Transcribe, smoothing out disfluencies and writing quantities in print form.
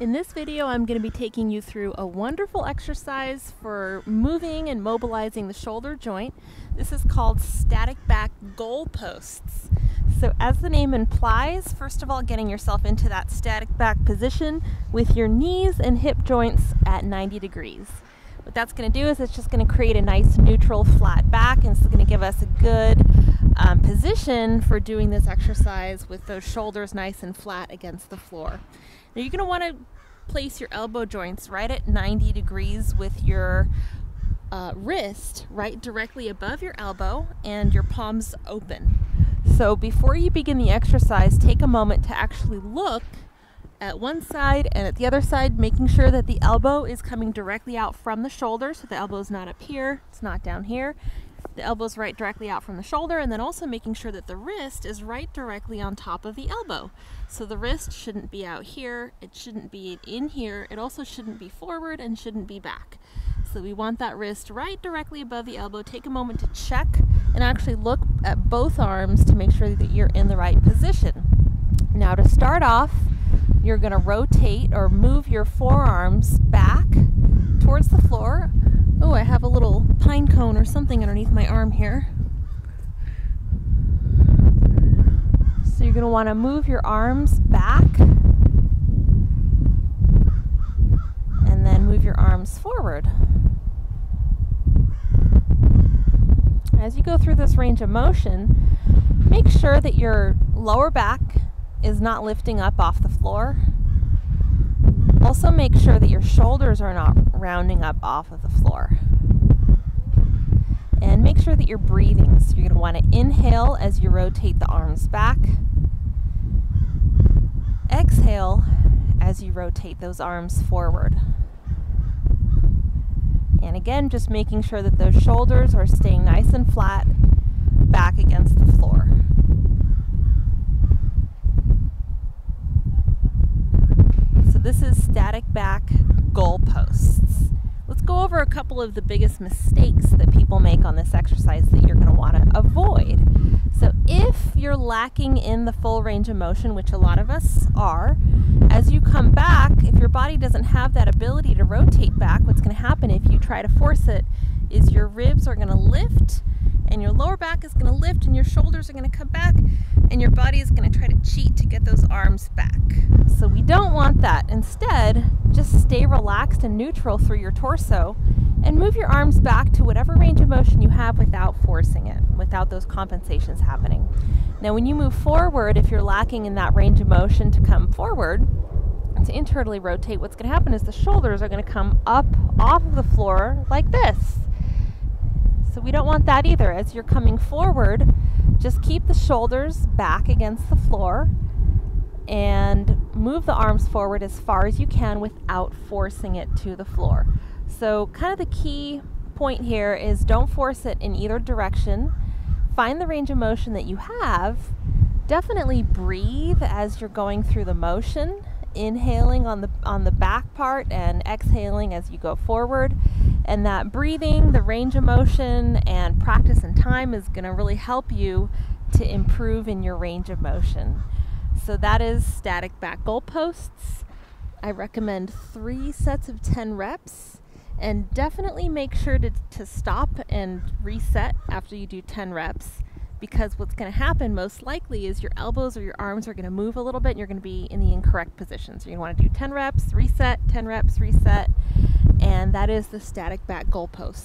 In this video, I'm going to be taking you through a wonderful exercise for moving and mobilizing the shoulder joint. This is called static back goalposts. So as the name implies, first of all, getting yourself into that static back position with your knees and hip joints at 90 degrees. What that's going to do is it's just going to create a nice neutral flat back, and it's going to give us a good position for doing this exercise with those shoulders nice and flat against the floor. Now you're going to want to place your elbow joints right at 90 degrees with your wrist right directly above your elbow and your palms open. So before you begin the exercise, take a moment to actually look at one side and at the other side, making sure that the elbow is coming directly out from the shoulder. So the elbow is not up here, it's not down here. The elbow's right directly out from the shoulder, and then also making sure that the wrist is right directly on top of the elbow. So the wrist shouldn't be out here, it shouldn't be in here, it also shouldn't be forward and shouldn't be back. So we want that wrist right directly above the elbow. Take a moment to check and actually look at both arms to make sure that you're in the right position. Now to start off, you're going to rotate or move your forearms back towards the floor. Oh, I have a little pine cone or something underneath my arm here. So you're going to want to move your arms back and then move your arms forward. As you go through this range of motion, make sure that your lower back is not lifting up off the floor. Also make sure that your shoulders are not rounding up off of the floor. And make sure that you're breathing. So you're going to want to inhale as you rotate the arms back. Exhale as you rotate those arms forward. And again, just making sure that those shoulders are staying nice and flat back against the floor. This is static back goalposts. Let's go over a couple of the biggest mistakes that people make on this exercise that you're going to want to avoid. So if you're lacking in the full range of motion, which a lot of us are, as you come back, if your body doesn't have that ability to rotate back, what's going to happen if you try to force it is your ribs are going to lift and your lower back is going to lift and your shoulders are going to come back and your body is going to try to cheat to get those arms back. So we don't want that. Instead, just stay relaxed and neutral through your torso and move your arms back to whatever range of motion you have without forcing it, without those compensations happening. Now when you move forward, if you're lacking in that range of motion to come forward, to internally rotate, what's going to happen is the shoulders are going to come up off of the floor like this. So we don't want that either. As you're coming forward, just keep the shoulders back against the floor and move the arms forward as far as you can without forcing it to the floor. So kind of the key point here is don't force it in either direction. Find the range of motion that you have. Definitely breathe as you're going through the motion, inhaling on the back part and exhaling as you go forward. And that breathing, the range of motion, and practice and time is going to really help you to improve in your range of motion. So that is static back goalposts. I recommend 3 sets of 10 reps, and definitely make sure to stop and reset after you do 10 reps, because what's going to happen most likely is your elbows or your arms are going to move a little bit and you're going to be in the incorrect position. So you're going to want to do 10 reps, reset, 10 reps, reset, and that is the static back goalposts.